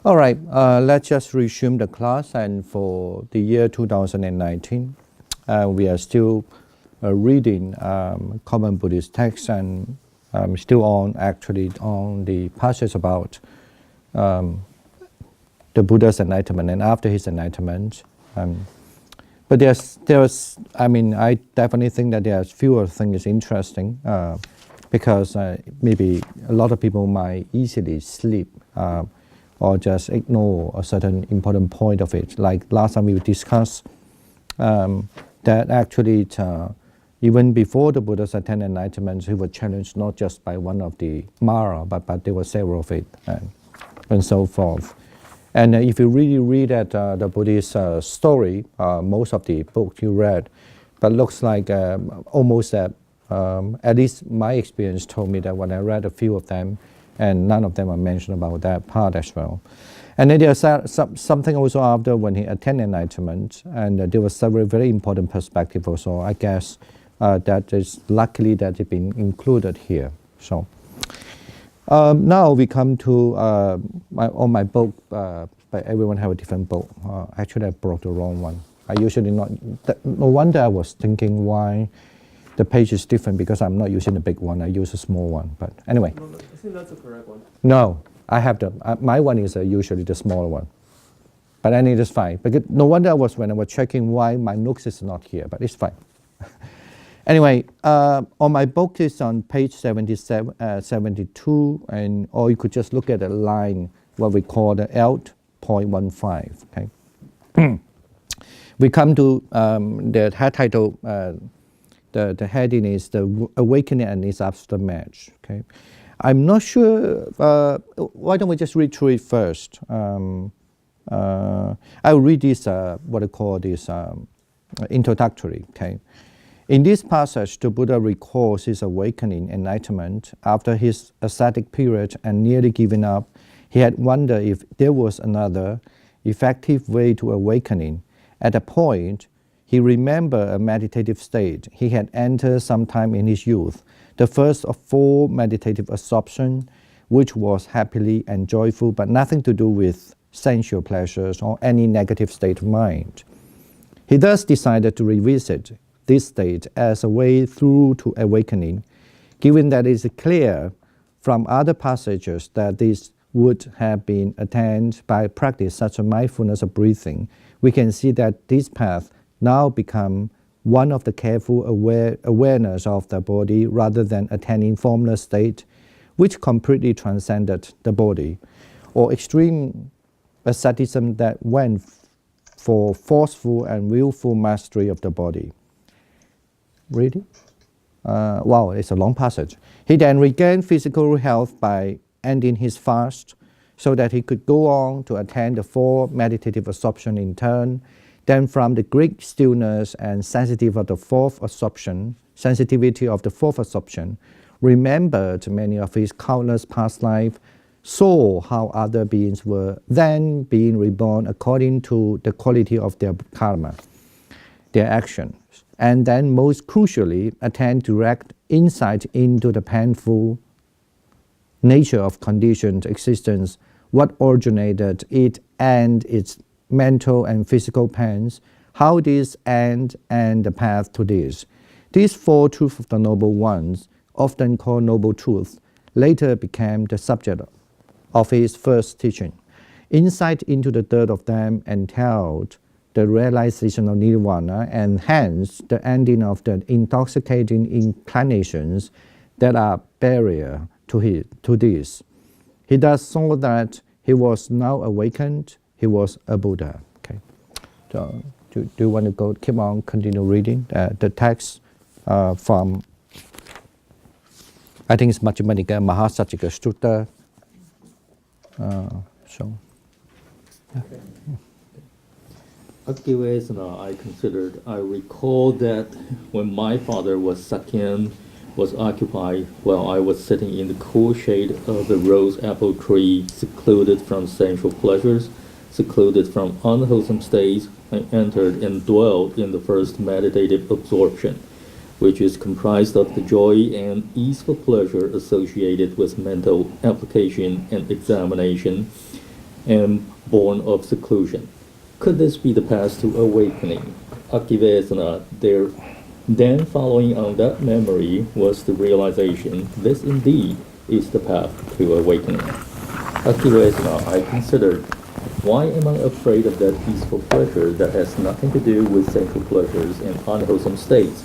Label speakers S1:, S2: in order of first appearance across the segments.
S1: All right, let's just resume the class. And for the year 2019, we are still reading common Buddhist texts, and still on the passage about the Buddha's enlightenment and after his enlightenment. But I definitely think that there's fewer things interesting because maybe a lot of people might easily sleep or just ignore a certain important point of it. Like last time we discussed that actually even before the Buddha's attained enlightenment, he was challenged not just by one of the Mara, but there were several of it and so forth. And if you really read at the Buddhist story, most of the books you read, but looks like almost at least my experience told me that when I read a few of them, and none of them are mentioned about that part as well. And then there's something also after when he attained enlightenment, and there was several very important perspective also. I guess that is luckily that it's been included here. So now we come to my book, but everyone have a different book. Actually, I brought the wrong one. I usually not. No wonder I was thinking why the page is different, because I'm not using the big one. I use a small one. But anyway.
S2: No, I think that's the correct one.
S1: No, I have my one is usually the smaller one. But I think it's fine. Because no wonder when I was checking why my notes is not here, but it's fine. Anyway, on my book is on page 72, or you could just look at the line, what we call the L.15. Okay. We come to the head title. The heading is The Awakening and Its Aftermath. Okay. I'm not sure, why don't we just read through it first? I'll read this, what I call this introductory. Okay. In this passage, the Buddha recalls his awakening enlightenment. After his ascetic period and nearly giving up, he had wondered if there was another effective way to awakening. At a point, he remembered a meditative state he had entered sometime in his youth, the first of 4 meditative absorptions, which was happily and joyful, but nothing to do with sensual pleasures or any negative state of mind. He thus decided to revisit this state as a way through to awakening, given that it is clear from other passages that this would have been attained by practice such as mindfulness of breathing. We can see that this path now become one of the careful awareness of the body rather than attaining formless state, which completely transcended the body, or extreme asceticism that went for forceful and willful mastery of the body. Really? Wow, it's a long passage. He then regained physical health by ending his fast so that he could go on to attain the 4 meditative absorptions in turn. Then from the great stillness and sensitivity of the 4th absorption, remembered many of his countless past lives, saw how other beings were then being reborn according to the quality of their karma, their actions, and then most crucially attained direct insight into the painful nature of conditioned existence, what originated it and its mental and physical pains, how this end and the path to this. These 4 truths of the Noble Ones, often called Noble Truths, later became the subject of his first teaching. Insight into the third of them entailed the realization of nirvana and hence the ending of the intoxicating inclinations that are barrier to this. He thus saw that he was now awakened. He was a Buddha. Okay. So, do you want to keep on, continue reading the text from, I think it's Majjhima Mahasajjika Sutta.
S2: Okay. Akivesana I recall that when my father was Sakyan, was occupied while I was sitting in the cool shade of the rose apple tree, secluded from sensual pleasures, secluded from unwholesome states, I entered and dwelt in the first meditative absorption, which is comprised of the joy and easeful pleasure associated with mental application and examination, and born of seclusion. Could this be the path to awakening? Akivesana, there, then following on that memory was the realization, this indeed is the path to awakening. Akivesana, I considered, why am I afraid of that peaceful pleasure that has nothing to do with sensual pleasures and unwholesome states?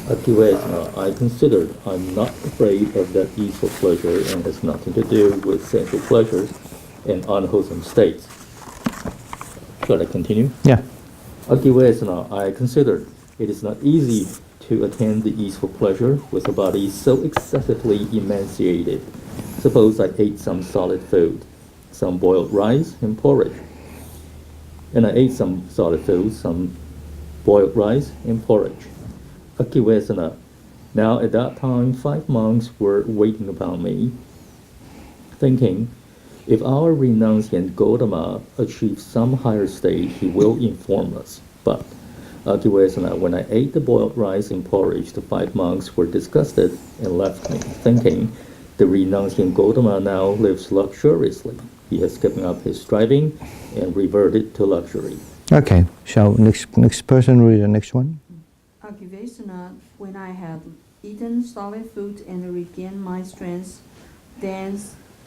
S2: Akivesana, I considered, I'm not afraid of that peaceful pleasure and has nothing to do with sensual pleasures and unwholesome states. Shall I continue?
S1: Yeah.
S2: Akivesana, I considered, it is not easy to attain the easeful pleasure with a body so excessively emaciated. Suppose I ate some solid food, some boiled rice and porridge. And I ate some solid food, some boiled rice and porridge. Akivesana. Now at that time 5 monks were waiting upon me, thinking, if our renunciant Gautama achieves some higher state, he will inform us. But Akivesana, when I ate the boiled rice and porridge, the 5 monks were disgusted and left me, thinking, the renunciant Gautama now lives luxuriously. He has given up his striving and reverted to luxury.
S1: Okay, so next person read the next one.
S3: Akivesana, when I had eaten solid food and regained my strength, then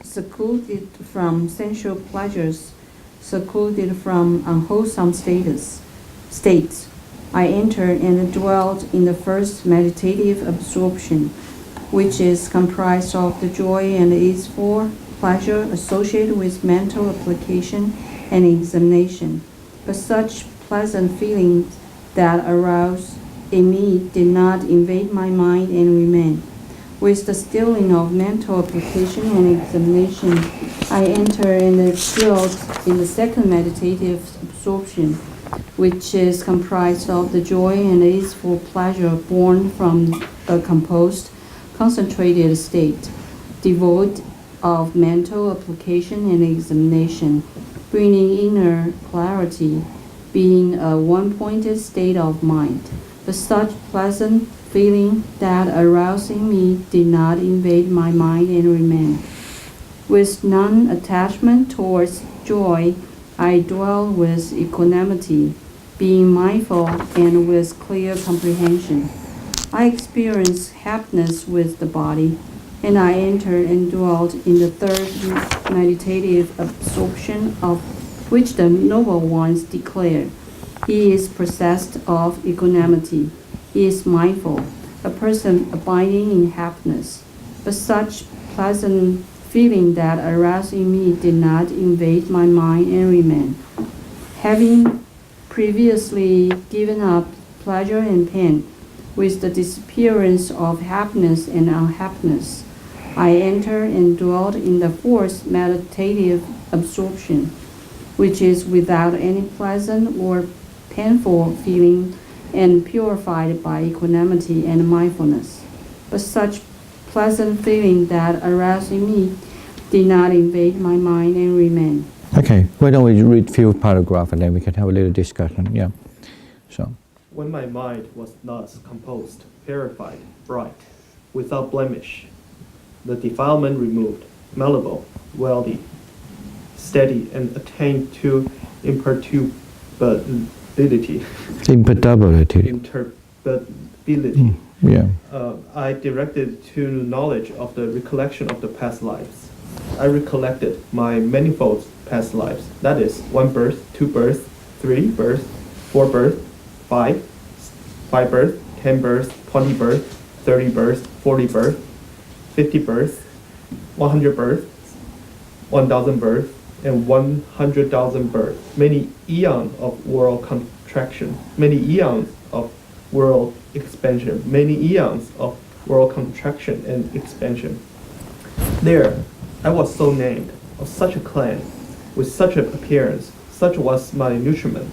S3: secluded from sensual pleasures, secluded from unwholesome states, I entered and dwelt in the first meditative absorption, which is comprised of the joy and easeful pleasure associated with mental application and examination. But such pleasant feelings that arouse in me did not invade my mind and remain. With the stilling of mental application and examination, I enter and dwelt in the second meditative absorption, which is comprised of the joy and easeful pleasure born from a composed, concentrated state, devoid of mental application and examination, bringing inner clarity, being a one-pointed state of mind. But such pleasant feeling that aroused in me did not invade my mind and remain. With non-attachment towards joy, I dwell with equanimity, being mindful and with clear comprehension. I experience happiness with the body, and I entered and dwelt in the third meditative absorption, of which the noble ones declare, he is possessed of equanimity. He is mindful, a person abiding in happiness. But such pleasant feeling that aroused in me did not invade my mind and remain. Having previously given up pleasure and pain, with the disappearance of happiness and unhappiness, I entered and dwelt in the fourth meditative absorption, which is without any pleasant or painful feeling and purified by equanimity and mindfulness. But such pleasant feeling that aroused in me did not invade my mind and remain.
S1: Okay, why don't we read few paragraphs and then we can have a little discussion. Yeah. So.
S4: When my mind was thus composed, purified, bright, without blemish, the defilement removed, malleable, wealthy, steady, and attained to imperturbability. Imperturbability.
S1: Yeah.
S4: I directed to knowledge of the recollection of the past lives. I recollected my manifold past lives. That is, 1 birth, 2 births, 3 births, 4 births, 5 births, 10 births, 20 births, 30 births, 40 births, 50 births, 100 births, 1,000 births, and 100,000 births. Many eons of world contraction, many eons of world expansion, many eons of world contraction and expansion. There, I was so named, of such a clan, with such an appearance, such was my nutriment,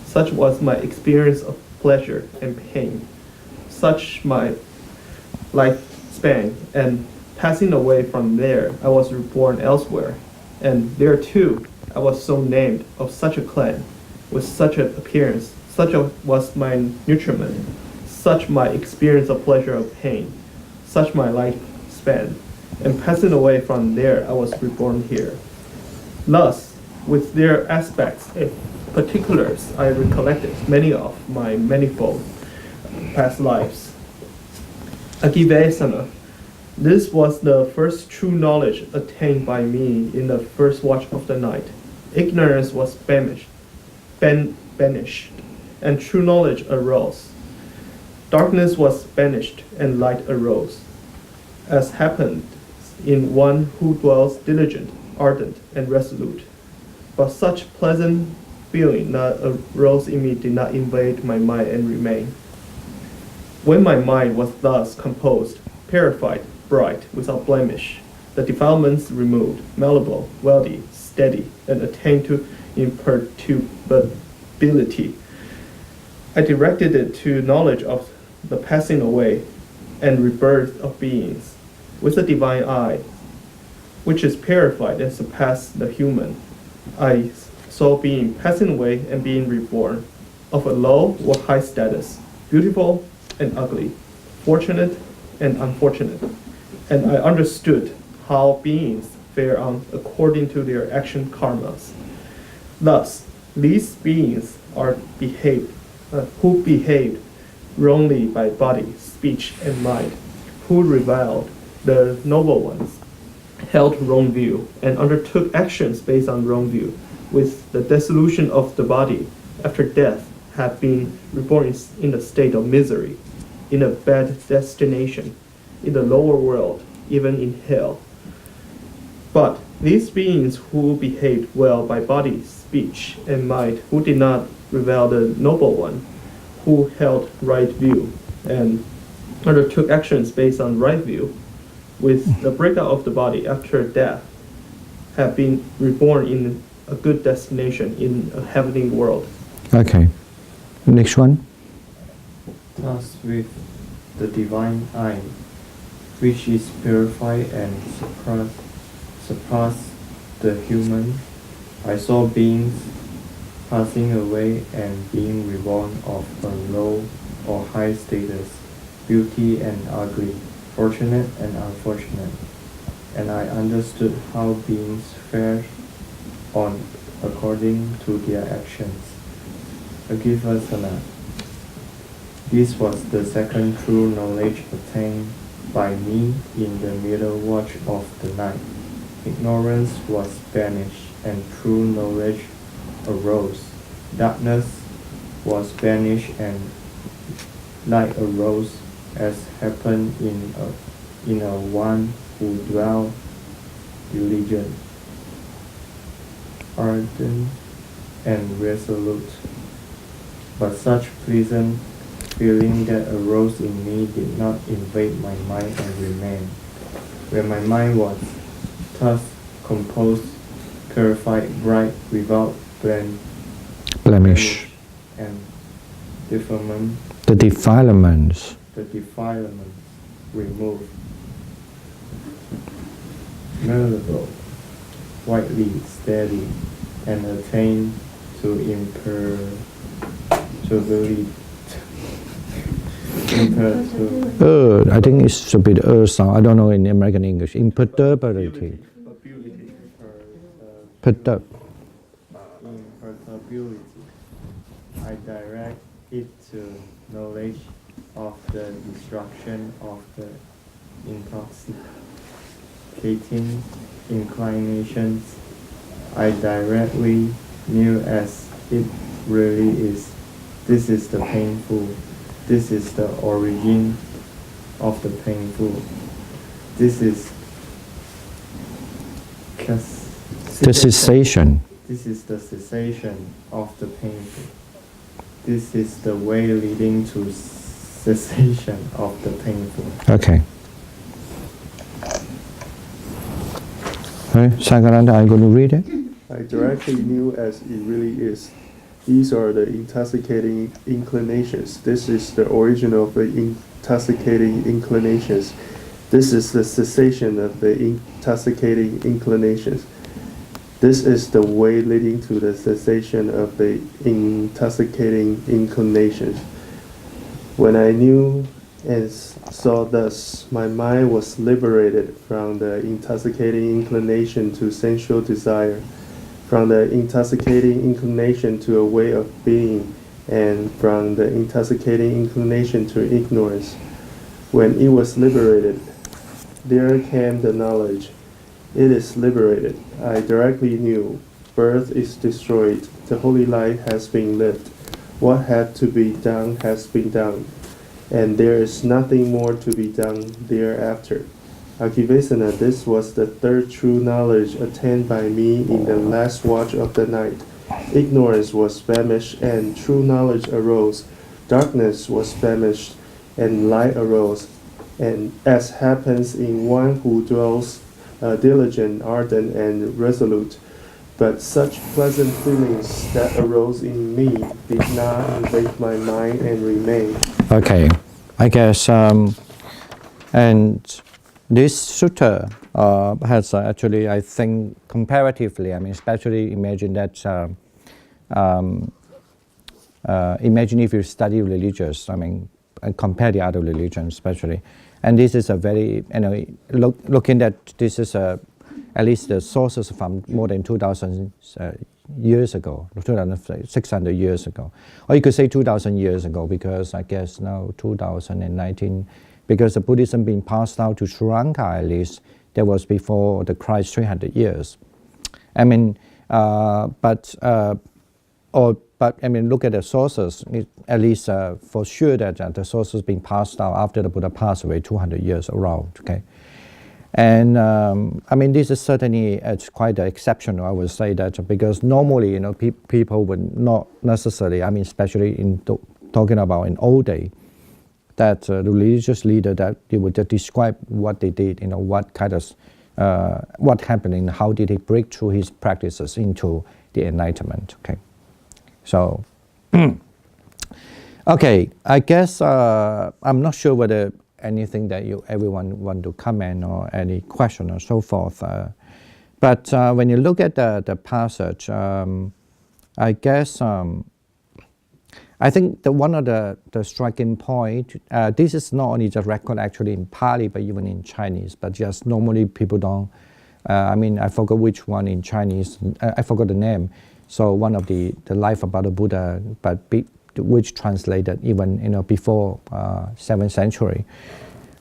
S4: such was my experience of pleasure and pain, such my lifespan, and passing away from there, I was reborn elsewhere, and there too, I was so named, of such a clan, with such an appearance, such was my nutriment, such my experience of pleasure or pain, such my lifespan, and passing away from there, I was reborn here. Thus, With their aspects and particulars, I recollected many of my manifold past lives. Agivesana. This was the first true knowledge attained by me in the first watch of the night. Ignorance was banished, and true knowledge arose. Darkness was banished, and light arose, as happened in one who dwells diligent, ardent, and resolute. But such pleasant feeling that arose in me did not invade my mind and remain. When my mind was thus composed, purified, bright, without blemish, the defilements removed, malleable, wealthy, steady, and attained to imperturbability, I directed it to knowledge of the passing away and rebirth of beings, with a divine eye, which is purified and surpassed the human. I saw being passing away and being reborn, of a low or high status, beautiful and ugly, fortunate and unfortunate, and I understood how beings fare on according to their action karmas. Thus, these beings are who behaved wrongly by body, speech, and mind, who reviled the noble ones, held wrong view, and undertook actions based on wrong view, with the dissolution of the body after death, have been reborn in a state of misery, in a bad destination, in the lower world, even in hell. But these beings who behaved well by body, speech, and mind, who did not revile the noble one, who held right view, and undertook actions based on right view, with the breakout of the body after death, have been reborn in a good destination, in a heavenly world.
S1: Okay. Next one.
S5: Thus with the divine eye, which is purified and surpass the human, I saw beings passing away and being reborn of a low or high status, beauty and ugly, fortunate and unfortunate, and I understood how beings fare on according to their actions. Agivesana. This was the second true knowledge attained by me in the middle watch of the night. Ignorance was banished, and true knowledge arose. Darkness was banished, and light arose, as happened in a one who dwelt diligent, ardent, and resolute. But such pleasant feeling that arose in me did not invade my mind and remain. When my mind was thus composed, purified, bright, without
S1: Blemish.
S5: and defilement,
S1: The defilements.
S5: removed, malleable, widely steady, and attained to
S1: I think it should be the sound. I don't know in American English. Imperturbability. Imperturbability.
S5: I direct it to knowledge of the destruction of the intoxicating inclinations. I directly knew as it really is. This is the painful. This is the origin of the painful. This is
S1: The cessation.
S5: This is the cessation of the painful. This is the way leading to cessation of the painful.
S1: Okay. Right, Sankaranta, I'm going to read it.
S6: I directly knew as it really is. These are the intoxicating inclinations. This is the origin of the intoxicating inclinations. This is the cessation of the intoxicating inclinations. This is the way leading to the cessation of the intoxicating inclinations. When I knew and saw thus, my mind was liberated from the intoxicating inclination to sensual desire, from the intoxicating inclination to a way of being, and from the intoxicating inclination to ignorance. When it was liberated, there came the knowledge. It is liberated. I directly knew. Birth is destroyed. The holy life has been lived. What had to be done has been done, and there is nothing more to be done thereafter. Akivesana, this was the third true knowledge attained by me in the last watch of the night. Ignorance was banished, and true knowledge arose. Darkness was banished, and light arose. And as happens in one who dwells diligent, ardent, and resolute, but such pleasant feelings that arose in me did not invade my mind and remain.
S1: Okay, I guess, and this sutta has actually, I think, comparatively, I mean, especially imagine that, imagine if you study religious, I mean, and compare the other religions especially, and this is a very, looking at this is at least the sources from more than 2,000 years ago, 2,600 years ago. Or you could say 2,000 years ago, because I guess now 2019, because the Buddhism being passed down to Sri Lanka at least, that was before the Christ 300 years. I mean, but I mean, look at the sources, at least for sure that the sources being passed down after the Buddha passed away 200 years around, okay? And I mean, this is certainly it's quite exceptional, I would say that, because normally, people would not necessarily, I mean, especially in talking about in old day, that the religious leader that they would just describe what they did, what kind of, what happened and how did he break through his practices into the enlightenment, okay? So, okay, I guess I'm not sure whether anything that everyone want to comment or any question or so forth. But when you look at the passage, I guess I think one of the striking point, this is not only just record actually in Pali, but even in Chinese, but just normally people don't, I mean, I forgot which one in Chinese, I forgot the name. So one of the life about the Buddha, but which translated even before 7th century,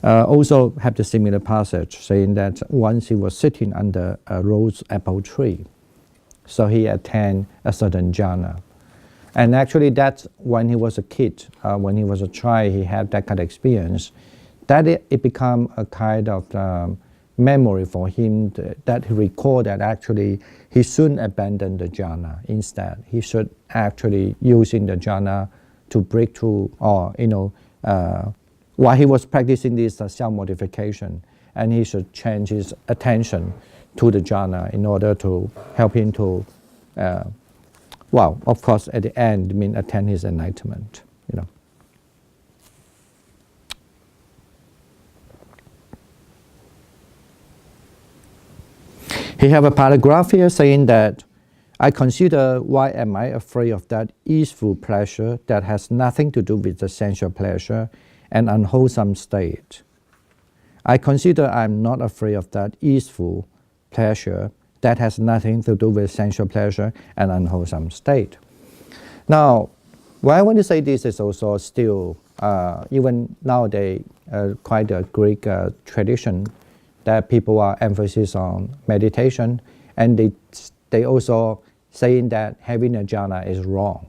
S1: also have the similar passage saying that once he was sitting under a rose apple tree, so he attained a certain jhana. And actually that's when he was a kid, when he was a child, he had that kind of experience, that it became a kind of memory for him that he recalled that actually he shouldn't abandon the jhana. Instead, he should actually using the jhana to break through, or while he was practicing this self-modification, and he should change his attention to the jhana in order to help him to, well, of course, at the end, attain his enlightenment. He have a paragraph here saying that, I consider why am I afraid of that easeful pleasure that has nothing to do with the sensual pleasure and unwholesome state. I consider I am not afraid of that easeful pleasure that has nothing to do with sensual pleasure and unwholesome state. Now, why I want to say this is also still, even nowadays, quite a Greek tradition that people are emphasis on meditation, and they also saying that having a jhana is wrong,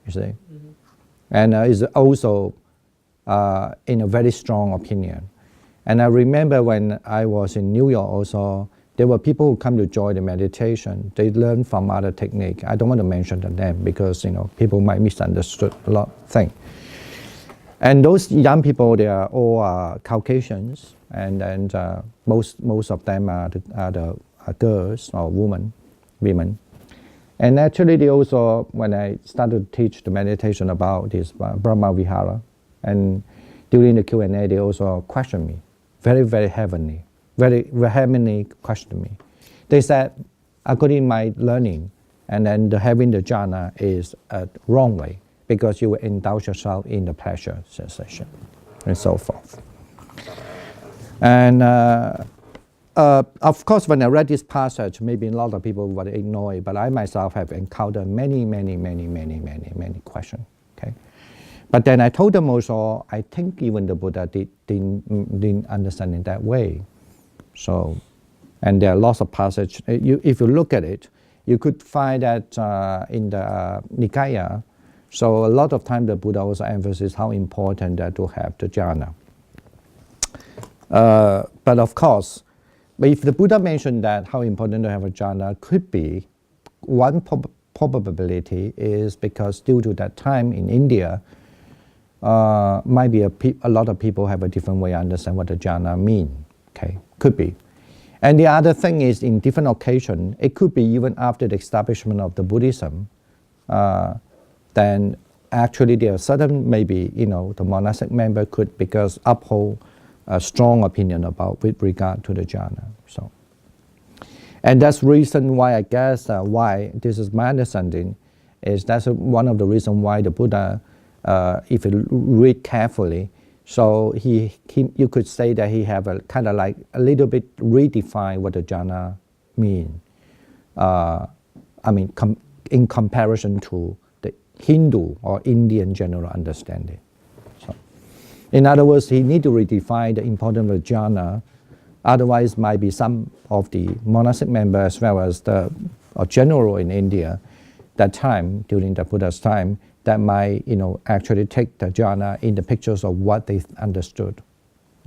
S1: you see. Mm-hmm. And is also in a very strong opinion. And I remember when I was in New York also, there were people who come to join the meditation. They learn from other technique. I don't want to mention the name because people might misunderstood a lot of things. And those young people, they are all Caucasians, and most of them are the girls or women. And actually, they also, when I started to teach the meditation about this Brahma Vihara, and during the Q&A, they also questioned me, very, very heavily, very vehemently questioned me. They said, according to my learning, and then having the jhana is a wrong way, because you will indulge yourself in the pleasure sensation, and so forth. And of course, when I read this passage, maybe a lot of people would ignore it, but I myself have encountered many questions. Okay, but then I told them also, I think even the Buddha didn't understand it that way. So, and there are lots of passages. If you look at it, you could find that in the Nikaya. So a lot of time the Buddha also emphasizes how important that to have the jhana. But of course, if the Buddha mentioned that how important to have a jhana, could be one probability is because due to that time in India, might be a lot of people have a different way to understand what the jhana mean. Okay, could be. And the other thing is in different occasions, it could be even after the establishment of the Buddhism, then actually there are certain, maybe, the monastic member could because uphold a strong opinion about with regard to the jhana. So, and that's reason why I guess why this is my understanding is that's one of the reasons why the Buddha, if you read carefully, so you could say that he have a kind of like a little bit redefine what the jhana mean. In comparison to the Hindu or Indian general understanding. So, in other words, he need to redefine the importance of the jhana. Otherwise, might be some of the monastic members as well as the general in India, that time during the Buddha's time, that might actually take the jhana in the pictures of what they understood,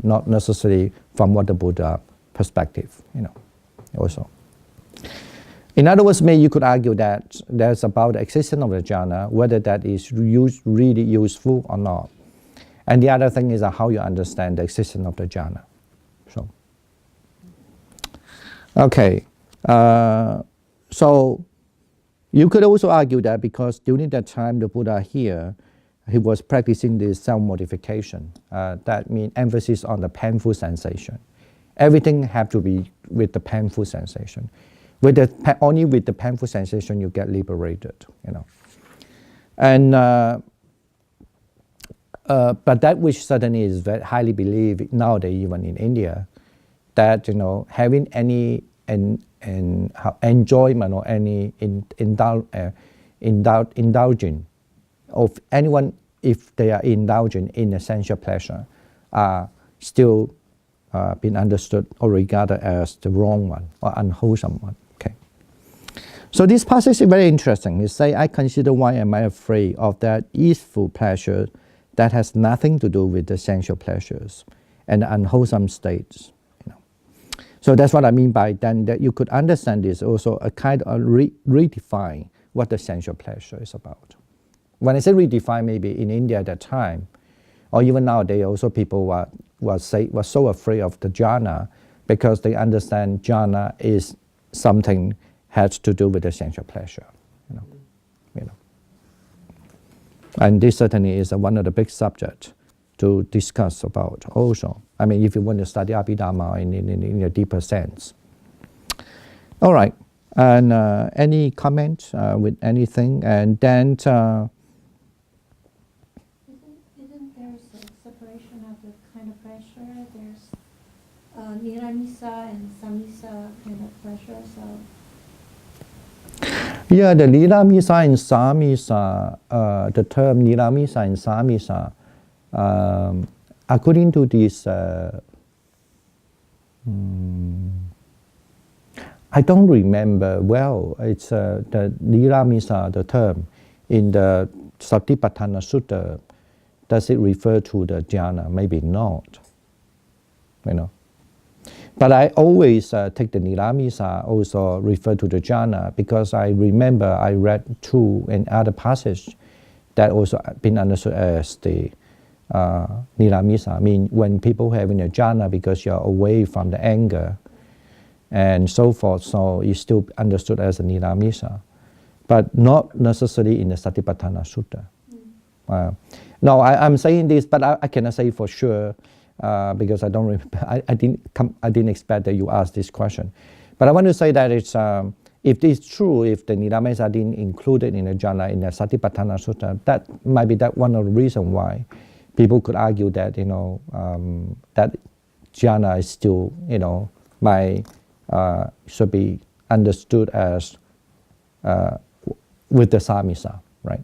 S1: not necessarily from what the Buddha perspective. Also. In other words, maybe you could argue that there's about the existence of the jhana, whether that is really useful or not. And the other thing is how you understand the existence of the jhana. So, okay. So you could also argue that because during that time the Buddha here, he was practicing this self-modification. That means emphasis on the painful sensation. Everything have to be with the painful sensation. Only with the painful sensation you get liberated, And but that which certainly is very highly believed nowadays, even in India, that having any enjoyment or any indulging of anyone, if they are indulging in essential pleasure, are still being understood or regarded as the wrong one or unwholesome one. Okay. So this passage is very interesting. It says, I consider why am I afraid of that easeful pleasure that has nothing to do with the sensual pleasures and the unwholesome states. So that's what I mean by then that you could understand this also a kind of redefine what the sensual pleasure is about. When I say redefine, maybe in India at that time, or even nowadays, also people were so afraid of the jhana because they understand jhana is something has to do with the sensual pleasure. And this certainly is one of the big subjects to discuss about also. I mean, if you want to study Abhidhamma in a deeper sense. All right, and any comment with anything? And then...
S7: Isn't there a separation of the kind of pressure? There's niramisa and samisa kind of pressure, so...
S1: Yeah, the niramisa and samisa, the term niramisa and samisa, according to this, I don't remember well. It's the niramisa, the term in the Satipatthana Sutta. Does it refer to the jhana? Maybe not. But I always take the niramisa also refer to the jhana because I remember I read two in other passages that also been understood as the niramisa. I mean, when people having a jhana because you're away from the anger and so forth, so it's still understood as a niramisa, but not necessarily in the Satipatthana Sutta. No, I'm saying this, but I cannot say for sure because I don't remember. I didn't expect that you asked this question, but I want to say that it's if it's true, if the niramisa didn't included in the jhana in the Satipatthana Sutta, that might be that one of the reasons why people could argue that that jhana is still should be understood as with the samisa, right?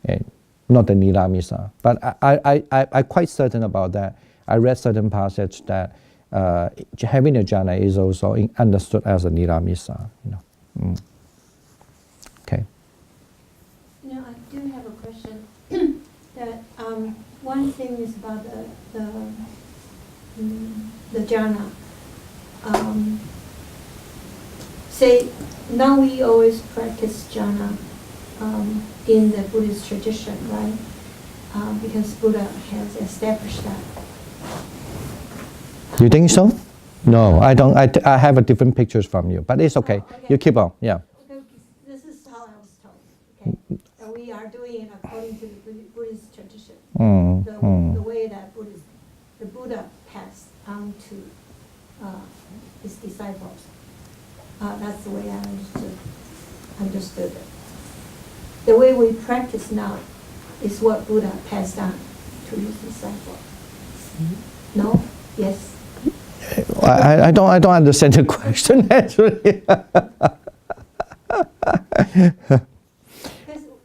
S1: And not the niramisa. But I'm quite certain about that. I read certain passage that having a jhana is also understood as a niramisa. Okay.
S7: I do have a question. That one thing is about the jhana. Say now we always practice jhana in the Buddhist tradition, right? Because Buddha has established that.
S1: You think so? No, I don't. I have a different pictures from you, but it's okay.
S7: Oh, okay.
S1: You keep on. Yeah.
S7: This is how I was told. Okay, that we are doing it according to the Buddhist tradition, the way that the Buddha passed on to his disciples. That's the way I understood it. The way we practice now is what Buddha passed on to his disciples. No? Yes.
S1: I don't understand the question actually.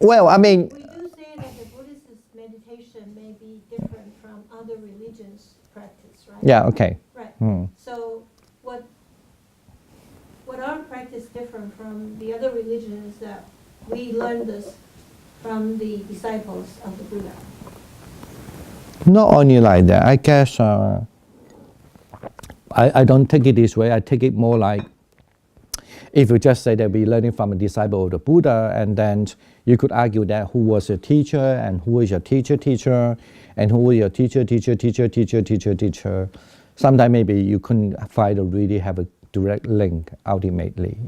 S1: Well, I mean.
S7: We do say that the Buddhist meditation may be different from other religions' practice, right?
S1: Yeah. Okay.
S7: Right. So what our practice different from the other religions that we learn this from the disciples of the Buddha?
S1: Not only like that. I guess I don't take it this way. I take it more like if you just say that we're learning from a disciple of the Buddha, and then you could argue that who was your teacher and who is your teacher, and who is your teacher. Sometimes maybe you couldn't find or really have a direct link ultimately,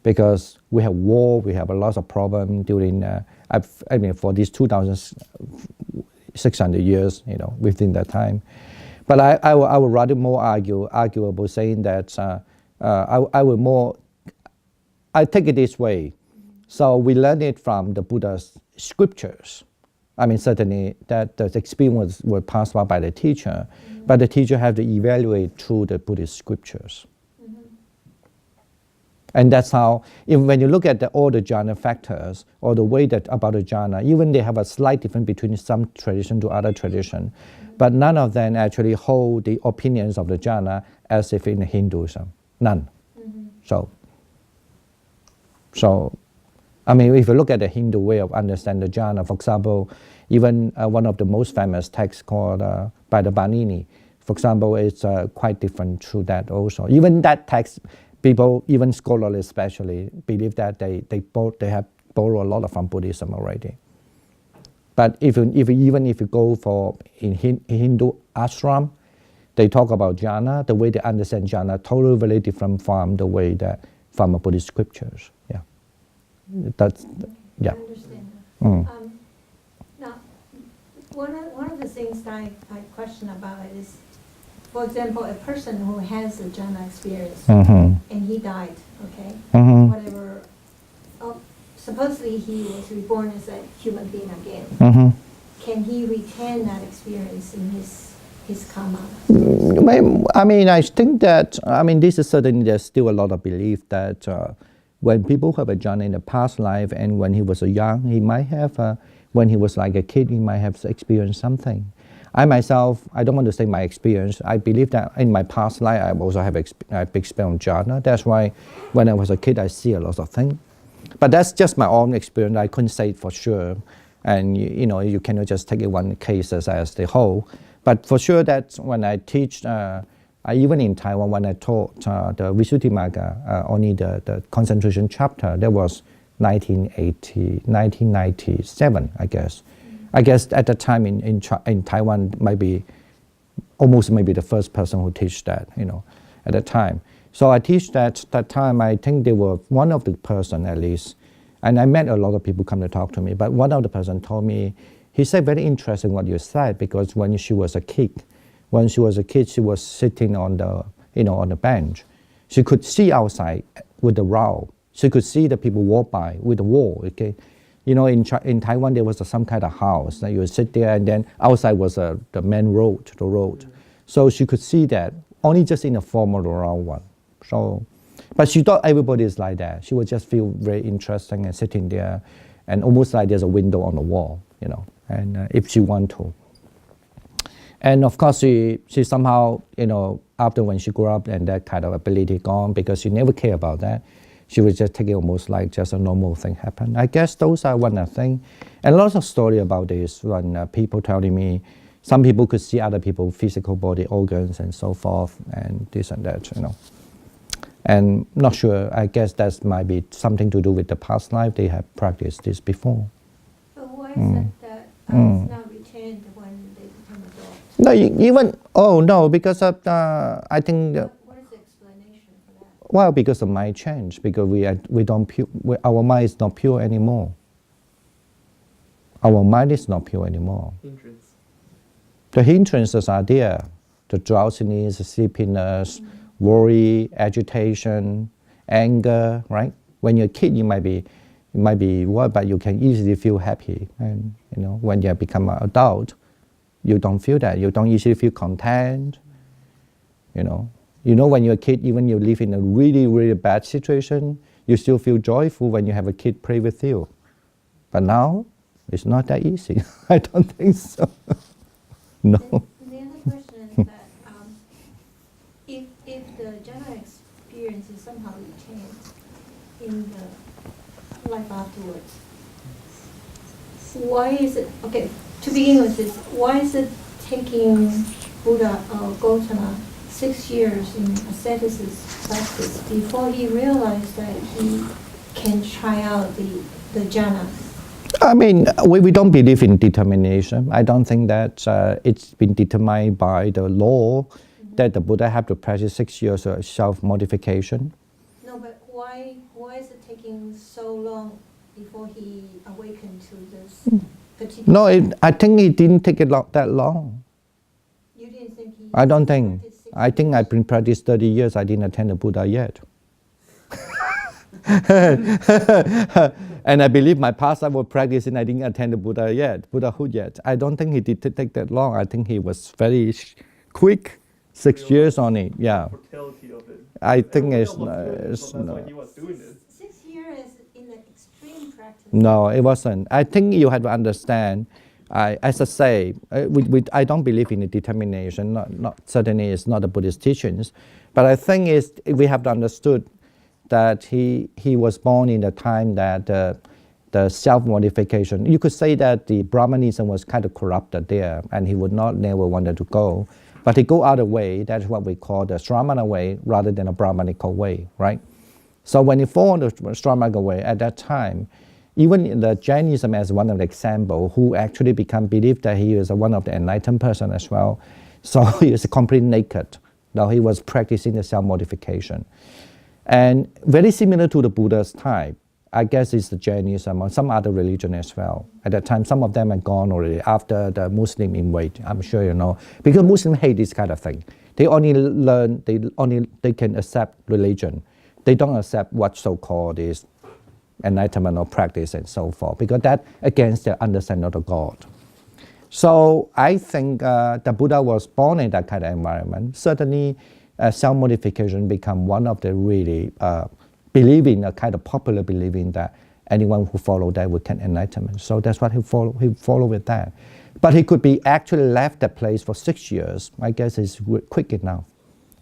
S1: because we have war, we have a lot of problems during, for these 2,600 years, within that time. But I would rather more arguable saying that I take it this way. So we learn it from the Buddha's scriptures. I mean, certainly that the experience was passed by the teacher, but the teacher had to evaluate through the Buddhist scriptures. And that's how, when you look at all the jhana factors, or the way that about the jhana, even they have a slight difference between some tradition to other tradition, but none of them actually hold the opinions of the jhana as if in Hinduism. None. So, I mean, if you look at the Hindu way of understanding the jhana, for example, even one of the most famous texts called by the Banini, for example, it's quite different through that also. Even that text, people, even scholars especially, believe that they have borrowed a lot from Buddhism already. But if you go for in Hindu ashram, they talk about jhana. The way they understand jhana totally very different from the way that from a Buddhist scriptures. Yeah, that's yeah.
S7: I understand that. Now, one of the things that I question about it is, for example, a person who has a jhana experience and he died, okay, whatever. Supposedly he was reborn as a human being again. Can he retain that experience in his karma?
S1: I mean, I think that, this is certainly, there's still a lot of belief that when people have a jhana in the past life, and when he was young, he might have, when he was like a kid, he might have experienced something. I myself, I don't want to say my experience. I believe that in my past life, I also have a big experience of jhana. That's why when I was a kid, I see a lot of things. But that's just my own experience. I couldn't say it for sure. And you cannot just take it one case as the whole. But for sure that when I teach, even in Taiwan, when I taught the Visuddhimagga, only the concentration chapter, that was 1997, I guess. I guess at the time in Taiwan, almost maybe the first person who teach that, at the time. So I teach that time. I think they were one of the person at least, and I met a lot of people come to talk to me. But one of the person told me, he said very interesting what you said, because when she was a kid, she was sitting on the on the bench. She could see outside with the row. She could see the people walk by with the wall. Okay. In Taiwan, there was some kind of house that you would sit there, and then outside was the main road, the road. So she could see that only just in a formal around one. So, but she thought everybody is like that. She would just feel very interesting and sitting there, and almost like there's a window on the wall, you know. And if she want to. And of course, she somehow, you know, after when she grew up and that kind of ability gone, because she never cared about that, she would just take it almost like just a normal thing happen. I guess those are one of the things. And lots of story about this when people telling me, some people could see other people's physical body organs and so forth, and this and that, you know. And not sure, I guess that might be something to do with the past life. They have practiced this before.
S7: But why is it that it's not retained when they become adults?
S1: No, even, oh no, because of, I think,
S7: What is the explanation for that?
S1: well, because of mind change, because we don't our mind is not pure anymore. Our mind is not pure anymore.
S4: Hindrance.
S1: The hindrances are there, the drowsiness, the sleepiness, worry, agitation, anger, right? When you're a kid, you might be what, but you can easily feel happy. And you know, when you become an adult, you don't feel that. You don't easily feel content. You know, when you're a kid, even you live in a really, really bad situation, you still feel joyful when you have a kid play with you. But now, it's not that easy. I don't think so. No.
S7: The other question is that if the jhana experience is somehow retained in the life afterwards, why is it, okay, to begin with this, why is it taking Buddha Gautama 6 years in asceticism practice before he realized that he can try out the jhana?
S1: I mean, we don't believe in determination. I don't think that it's been determined by the law that the Buddha have to practice 6 years of self-modification.
S7: No, but why is it taking so long before he awakened to this particular...
S1: No, I think it didn't take it that long.
S7: You didn't think he...
S1: I don't think.
S7: practiced 6
S1: I think
S7: years?
S1: I've been practiced 30 years. I didn't attend the Buddha yet. And I believe my past life was practicing. I didn't attend the Buddhahood yet. I don't think he did take that long. I think he was very quick, 6 years on it. Yeah,
S4: Fertility of it.
S1: I think
S4: Everybody
S1: it's
S4: else was doing it,
S1: it's
S4: so that's
S1: no.
S4: why he was doing it.
S7: 6 years in the extreme practice.
S1: No, it wasn't. I think you have to understand. As I say, I don't believe in the determination. Not certainly, it's not the Buddhist teachings, but I think we have to understood that he was born in the time that the self-modification. You could say that the Brahmanism was kind of corrupted there, and he would never wanted to go. But he go other way. That's what we call the Shramana way, rather than a Brahmanical way, right? So when he followed the Shramana way at that time, even in the Jainism as one of the example, who actually believed that he is one of the enlightened person as well. So he was completely naked. Now he was practicing the self-modification. And very similar to the Buddha's time, I guess it's the Jainism or some other religion as well. At that time, some of them are gone already after the Muslim invade, I'm sure you know. Because Muslims hate this kind of thing. They only learn, they can accept religion. They don't accept what so-called is enlightenment or practice and so forth, because that against their understanding of the God. So I think the Buddha was born in that kind of environment. Certainly, self-modification become one of the really believing, a kind of popular believing that anyone who follow that will get enlightenment. So that's what he follow with that. But he could be actually left that place for 6 years. I guess it's quick enough.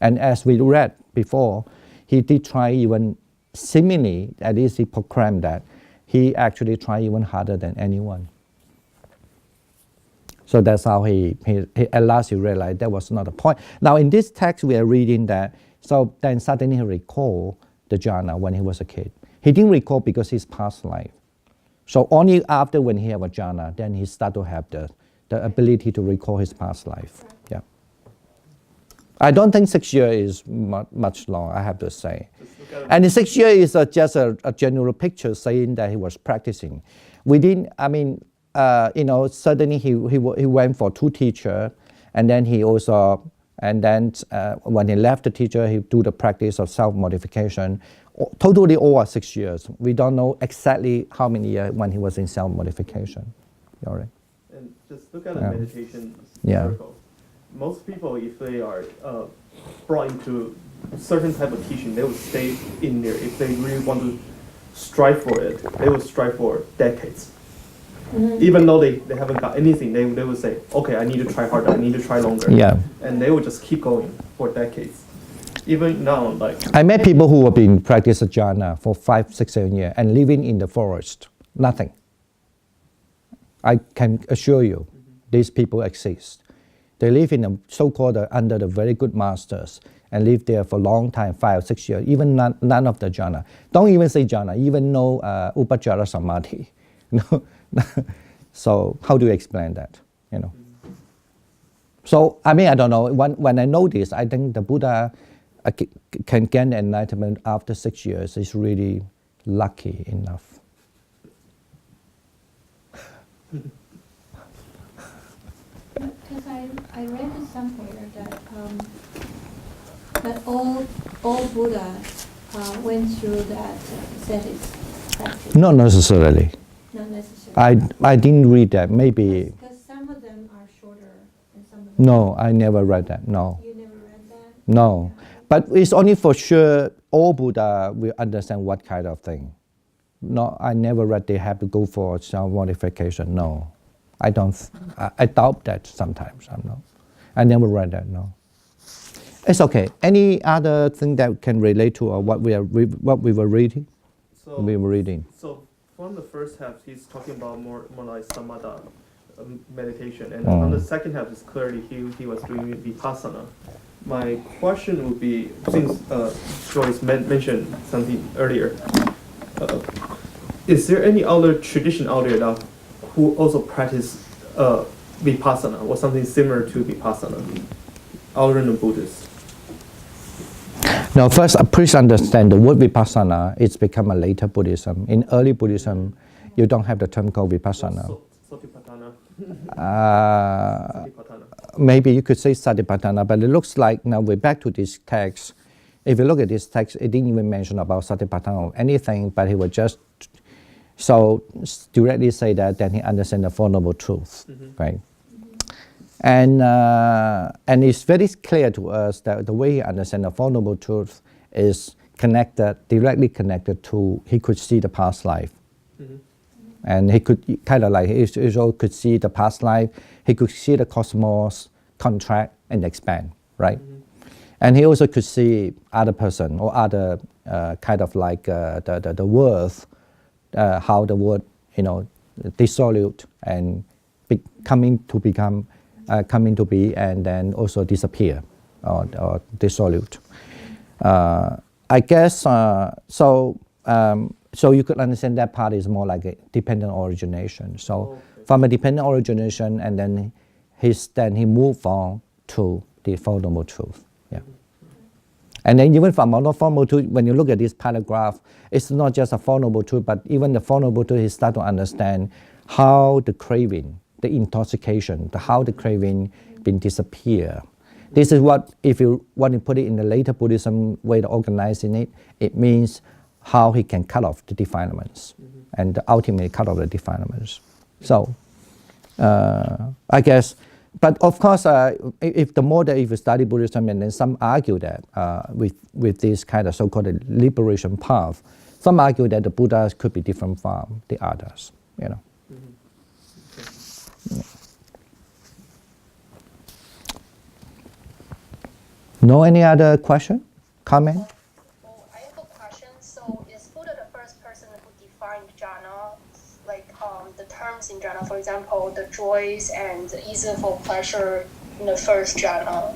S1: And as we read before, he did try even seemingly, at least he proclaimed that, he actually tried even harder than anyone. So that's how he at last he realized that was not the point. Now in this text we are reading that, so then suddenly he recalled the jhana when he was a kid. He didn't recall because his past life. So only after when he had a jhana, then he started to have the ability to recall his past life. Yeah. I don't think 6 years is much long, I have to say. And the 6 years is just a general picture saying that he was practicing. We didn't, I mean, suddenly he went for 2 teachers, and then he also, and then when he left the teacher, he do the practice of self-modification. Totally over 6 years. We don't know exactly how many years when he was in self-modification. All right.
S4: And just look at the meditation
S1: Yeah.
S4: circle. Most people, if they are brought into certain type of teaching, they would stay in there. If they really want to strive for it, they would strive for decades. Even though they haven't got anything, they would say, okay, I need to try harder, I need to try longer.
S1: Yeah.
S4: And they would just keep going for decades. Even now, like,
S1: I met people who have been practicing jhana for 5, 6, 7 years and living in the forest. Nothing. I can assure you, these people exist. They live in a so-called under the very good masters and live there for a long time, 5 or 6 years, even none of the jhana. Don't even say jhana, even no upajjhara samadhi. No. So how do you explain that? You know. So I mean, I don't know. When I know this, I think the Buddha can gain enlightenment after 6 years is really lucky enough.
S7: Because I read somewhere that all Buddha went through that ascetics practice.
S1: Not necessarily.
S7: Not necessarily.
S1: I didn't read that. Maybe.
S7: Because some of them are shorter and some of them.
S1: No, I never read that. No.
S7: You never read that?
S1: No. But it's only for sure all Buddha will understand what kind of thing. No, I never read they have to go for self-modification. No. I don't. I doubt that sometimes. I never read that. No. It's okay. Any other thing that can relate to what we were reading?
S4: So from the first half, he's talking about more like samatha meditation, and on the second half, it's clearly he was doing vipassana. My question would be, since Joyce mentioned something earlier, is there any other tradition out there that who also practice vipassana or something similar to vipassana, other than the Buddhists?
S1: Now, first, please understand the word vipassana. It's become a later Buddhism. In early Buddhism, you don't have the term called vipassana.
S4: Satipatthana.
S1: Maybe you could say satipatthana, but it looks like now we're back to this text. If you look at this text, it didn't even mention about satipatthana or anything, but he would just so directly say that then he understands the Four Noble Truths, right? And it's very clear to us that the way he understands the Four Noble Truths is directly connected to he could see the past life. And he could kind of like, he also could see the past life, he could see the cosmos contract and expand, right? And he also could see other person or other kind of like the world, how the world, dissolute and coming to be and then also disappear or dissolute. I guess, so you could understand that part is more like a dependent origination. So from a dependent origination, and then he moved on to the Four Noble Truth. Yeah. And then even from Four Noble Truth, when you look at this paragraph, it's not just a Four Noble Truth, but even the Four Noble Truth, he start to understand how the craving, the intoxication, how the craving been disappear. This is what, if you want to put it in the later Buddhism way of organizing it, it means how he can cut off the defilements and ultimately cut off the defilements. So, I guess, but of course, if you study Buddhism, and then some argue that with this kind of so-called liberation path, some argue that the Buddhas could be different from the others, No, any other question, comment?
S8: I have a question. So, is Buddha the first person who defined jhana, like the terms in jhana, for example, the joys and the easeful pleasure in the first jhana?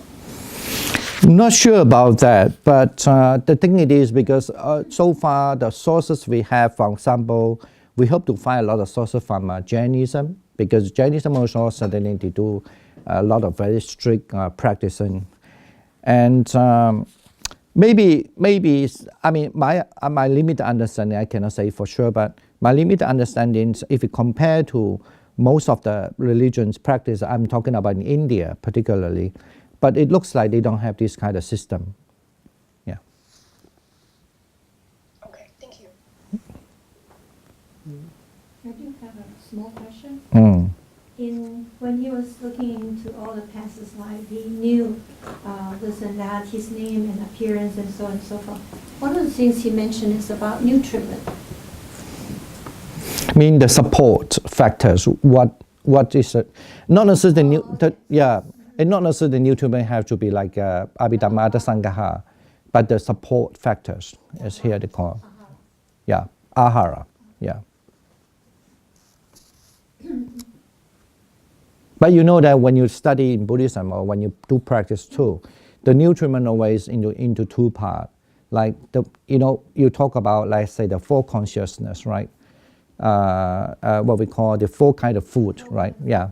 S1: Not sure about that, but the thing it is because so far the sources we have, for example, we hope to find a lot of sources from Jainism, because Jainism also certainly they do a lot of very strict practicing. And maybe I mean my limited understanding, I cannot say for sure, but my limited understanding, if you compare to most of the religions practice, I'm talking about in India particularly, but it looks like they don't have this kind of system. Yeah.
S8: Okay, thank you.
S7: I do have a small question. when he was looking into all the past life, he knew this and that, his name and appearance and so on and so forth. One of the things he mentioned is about nutriment.
S1: I mean the support factors. What is it? Not necessarily and not necessarily the nutriment have to be like Abhidhamma Sangaha, but the support factors is here they call. Yeah, ahara. Yeah. But you know that when you study in Buddhism or when you do practice too, the nutriment always into two parts. Like you talk about, let's say, the four consciousness, right? What we call the four kind of food, right? Yeah.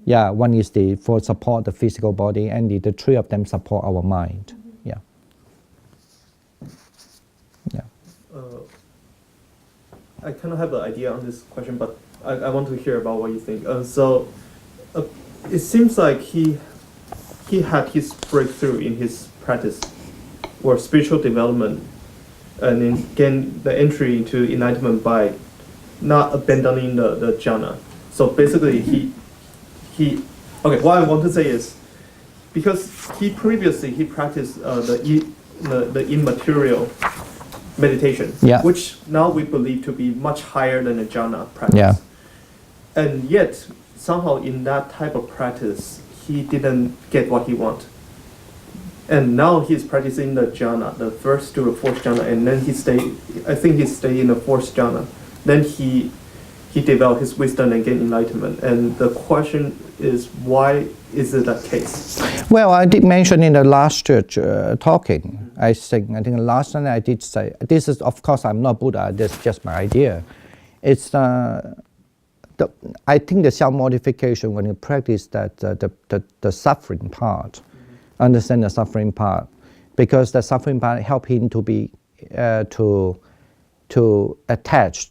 S1: Yeah. One is for support the physical body, and the three of them support our mind. Mm-hmm. Yeah. Yeah.
S4: I kind of have an idea on this question, but I want to hear about what you think. It seems like he had his breakthrough in his practice or spiritual development, and then gain the entry into enlightenment by not abandoning the jhana. So basically, what I want to say is, because he previously practiced the immaterial meditation, which now we believe to be much higher than the jhana practice.
S1: Yeah.
S4: And yet, somehow in that type of practice, he didn't get what he wanted. And now he's practicing the jhana, the first to the fourth jhana, and then he stayed in the fourth jhana. Then he developed his wisdom and gained enlightenment. And the question is, why is it that case?
S1: Well, I did mention in the last church talking, I think the last time I did say, this is, of course, I'm not Buddha, this is just my idea. It's, I think the self-modification, when you practice that, the suffering part, understand the suffering part, because the suffering part help him to be, to attach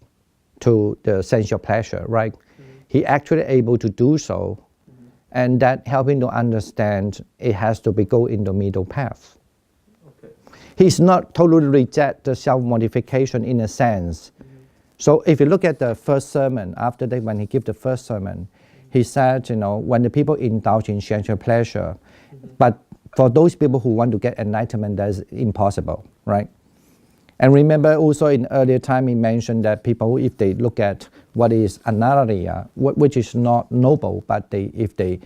S1: to the sensual pleasure, right? He actually able to do so, and that help him to understand it has to be go in the middle path. Okay. He's not totally reject the self-modification in a sense. So if you look at the first sermon, after that when he gave the first sermon, he said, when the people indulge in sensual pleasure, but for those people who want to get enlightenment, that's impossible, right? And remember also in earlier time he mentioned that people, if they look at what is anarya, which is not noble, but if they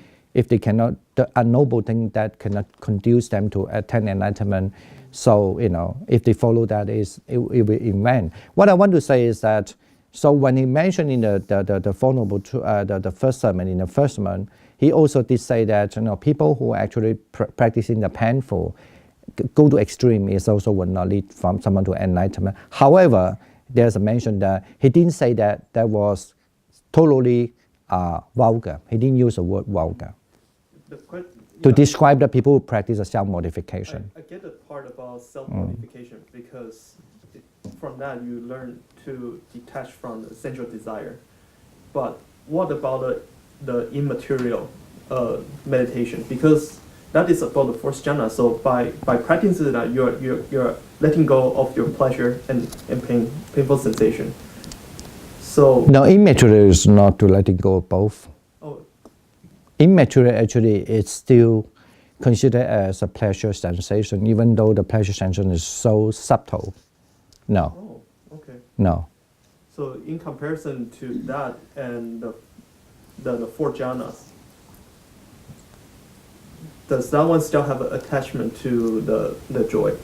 S1: cannot, the unnoble thing that cannot conduce them to attain enlightenment, so if they follow that, it will invent. What I want to say is that, so when he mentioned in the Four Noble the first sermon, in the first sermon, he also did say that people who are actually practicing the painful go to extreme is also will not lead from someone to enlightenment. However, there's a mention that he didn't say that was totally vulgar. He didn't use the word vulgar to describe the people who practice a self-modification.
S4: I get the part about self-modification because from that you learn to detach from the sensual desire. But what about the immaterial meditation? Because that is about the fourth jhana. So by practicing that, you're letting go of your pleasure and painful sensation. So
S1: no, immaterial is not to letting go of both.
S4: Oh.
S1: Immaterial actually is still considered as a pleasure sensation, even though the pleasure sensation is so subtle. No.
S4: Oh, okay.
S1: No.
S4: So in comparison to that and the four jhanas, does that one still have an attachment to the joy?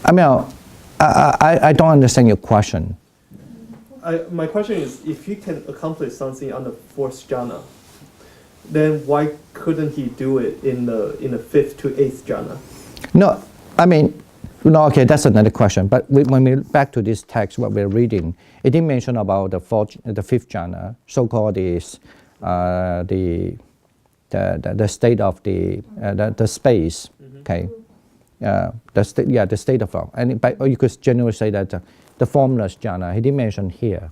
S1: I mean, I don't understand your question.
S4: My question is, if he can accomplish something on the fourth jhana, then why couldn't he do it in the fifth to eighth jhana?
S1: No, I mean, okay, that's another question. But when we back to this text, what we're reading, it didn't mention about the fifth jhana, so-called is the state of the space. Mm-hmm. Okay, the state of form, and or you could generally say that the formless jhana. He didn't mention here.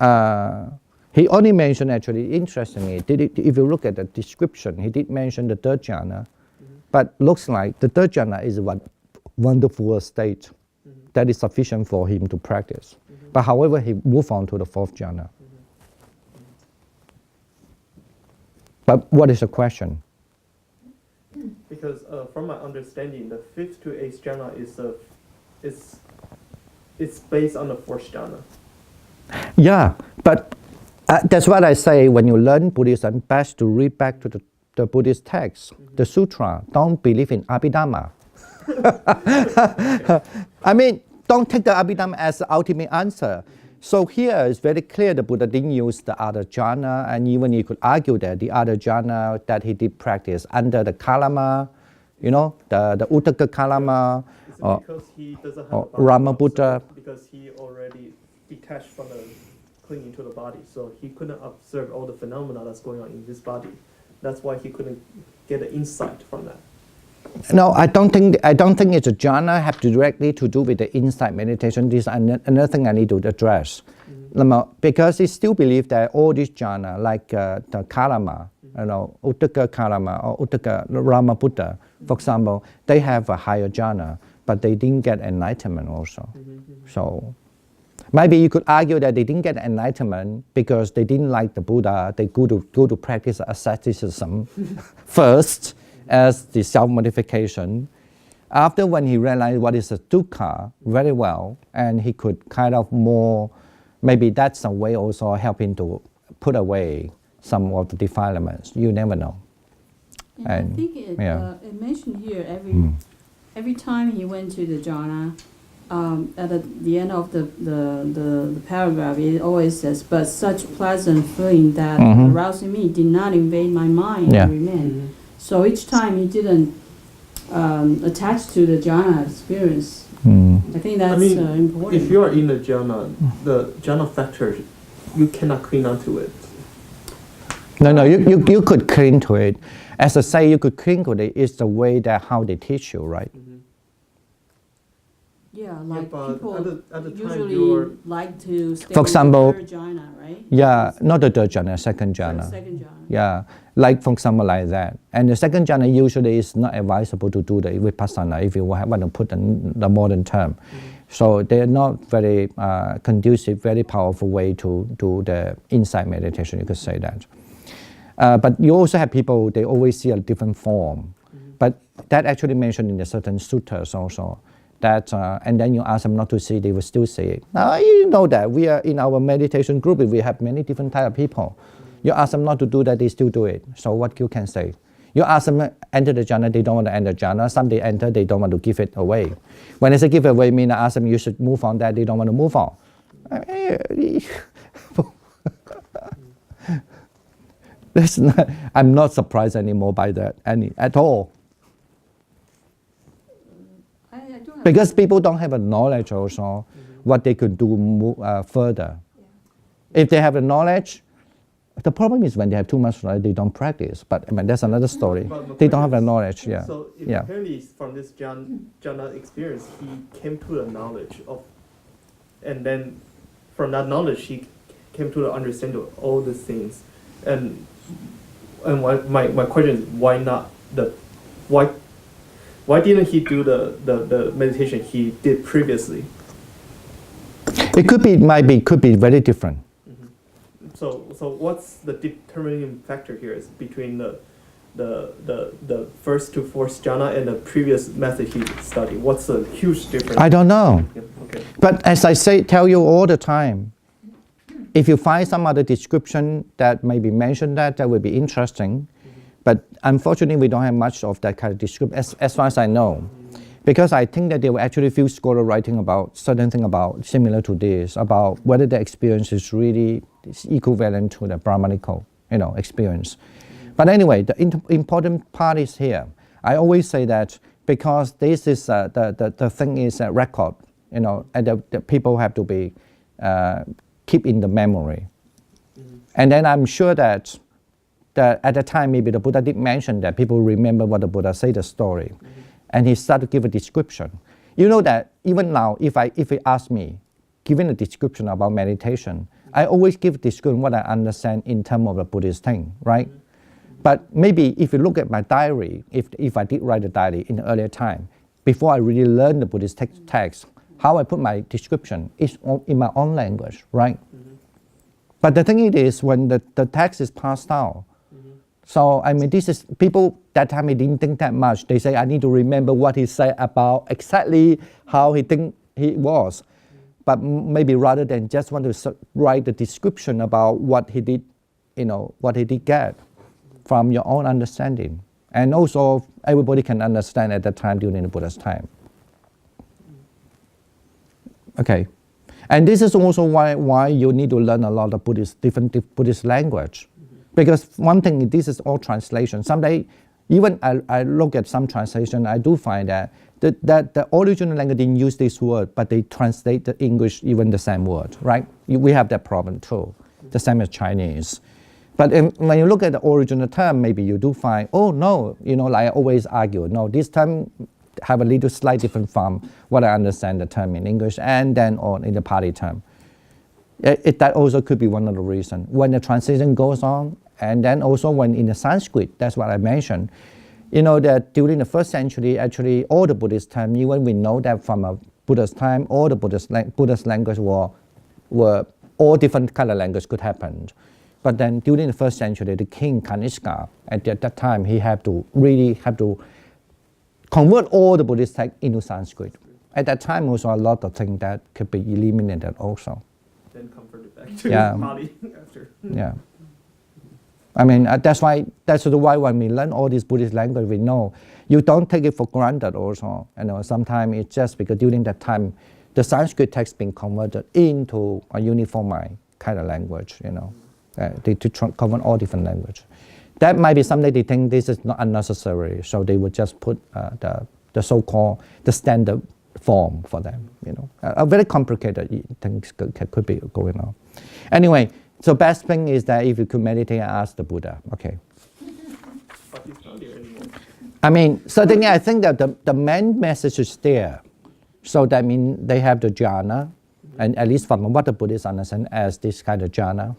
S1: Mm-hmm. He only mentioned, actually, interestingly, if you look at the description, he did mention the third jhana, but looks like the third jhana is one wonderful state. Mm-hmm. that is sufficient for him to practice. But however, he moved on to the fourth jhana. But what is the question?
S4: Because from my understanding, the fifth to eighth jhana is based on the fourth jhana.
S1: Yeah, but that's what I say when you learn Buddhism, best to read back to the Buddhist text, the sutra. Don't believe in Abhidhamma. I mean, don't take the Abhidhamma as the ultimate answer. So here it's very clear the Buddha didn't use the other jhana, and even you could argue that the other jhana that he did practice under the Kalama, the Uttaka Kalama,
S4: Is it because he doesn't have
S1: or
S4: a body
S1: Rama
S4: to
S1: Buddha.
S4: observe? Because he already detached from the clinging to the body, so he couldn't observe all the phenomena that's going on in his body. That's why he couldn't get an insight from that.
S1: No, I don't think it's a jhana have directly to do with the insight meditation. This is another thing I need to address. Because he still believes that all these jhana, like the Kalama, Uttaka Kalama or Uttaka Rama Buddha, for example, they have a higher jhana, but they didn't get enlightenment also. So maybe you could argue that they didn't get enlightenment because they didn't like the Buddha. They go to practice asceticism first as the self-modification. After when he realized what is a dukkha very well, and he could kind of more, maybe that's a way also helping to put away some of the defilements. You never know.
S3: And I think it mentioned here every time he went to the jhana, at the end of the paragraph, it always says, "But such pleasant feeling that aroused in me did not invade my mind and remain." So each time he didn't attach to the jhana experience. I think that's important.
S4: If you are in the jhana factor, you cannot cling on to it.
S1: No, you could cling to it. As I say, you could cling to it. It's the way that how they teach you, right?
S3: Yeah, like
S4: but
S3: people
S4: at the time
S3: usually like to stay
S1: For example,
S3: with the third jhana, right?
S1: Yeah, not the third jhana, second jhana.
S3: Second jhana.
S1: Yeah, like for example like that. And the second jhana usually is not advisable to do the vipassana if you want to put the modern term. So they are not very conducive, very powerful way to do the insight meditation, you could say that. But you also have people, they always see a different form. But that actually mentioned in the certain suttas also. That, and then you ask them not to see, they will still see it. Now, you know that we are in our meditation group, we have many different type of people. You ask them not to do that, they still do it. So what you can say? You ask them enter the jhana, they don't want to enter jhana. Some they enter, they don't want to give it away. When I say give it away, I mean I ask them you should move on that, they don't want to move on. I'm not surprised anymore by that at all. Because people don't have a knowledge also what they could do further. If they have the knowledge, the problem is when they have too much knowledge, they don't practice. But I mean, that's another story. They don't have the knowledge. Yeah.
S4: So apparently from this jhana experience, he came to the knowledge of, and then from that knowledge, he came to the understanding of all these things. And my question is, why didn't he do the meditation he did previously?
S1: It could be very different.
S4: So what's the determining factor here is between the first to fourth jhana and the previous method he studied? What's the huge difference?
S1: I don't know.
S4: Yeah, okay.
S1: But as I tell you all the time, if you find some other description that maybe mention that would be interesting. But unfortunately, we don't have much of that kind of description, as far as I know. Because I think that there were actually few scholars writing about certain thing about similar to this, about whether the experience is really equivalent to the Brahmanical, experience. But anyway, the important part is here. I always say that because this is the thing is a record, and the people have to be keep in the memory. And then I'm sure that at the time, maybe the Buddha did mention that people remember what the Buddha said, the story. And he started to give a description. You know that even now, if he ask me, giving a description about meditation, I always give a description what I understand in terms of the Buddhist thing, right? But maybe if you look at my diary, if I did write a diary in the earlier time, before I really learned the Buddhist text, how I put my description is in my own language, right? But the thing is, when the text is passed down, so I mean, this is people that time he didn't think that much. They say I need to remember what he said about exactly how he think he was, but maybe rather than just want to write the description about what he did, what he did get from your own understanding, and also everybody can understand at that time during the Buddha's time. Okay, and this is also why you need to learn a lot of different Buddhist language. Because one thing, this is all translation. Someday, even I look at some translation, I do find that the original language didn't use this word, but they translate the English even the same word, right? We have that problem too, the same as Chinese. But when you look at the original term, maybe you do find, oh no, like I always argue, no, this term have a little slight different from what I understand the term in English and then on in the Pali term. That also could be one of the reasons. When the translation goes on, and then also when in the Sanskrit, that's what I mentioned, that during the first century, actually all the Buddhist time, even we know that from a Buddha's time, all the Buddhist language were all different kind of language could happen. But then during the first century, the king Kanishka, at that time, he really have to convert all the Buddhist text into Sanskrit. At that time, also a lot of things that could be eliminated also.
S4: Then converted back to Pali after.
S1: Yeah. I mean, that's why when we learn all these Buddhist language, we know you don't take it for granted also. Sometimes it's just because during that time, the Sanskrit text being converted into a uniform kind of language, to cover all different language. That might be something they think this is not unnecessary, so they would just put the so-called the standard form for them. A very complicated things could be going on. Anyway, so best thing is that if you could meditate and ask the Buddha, okay.
S4: But he's not here anymore.
S1: I mean, certainly I think that the main message is there. So that means they have the jhana, and at least from what the Buddhists understand as this kind of jhana.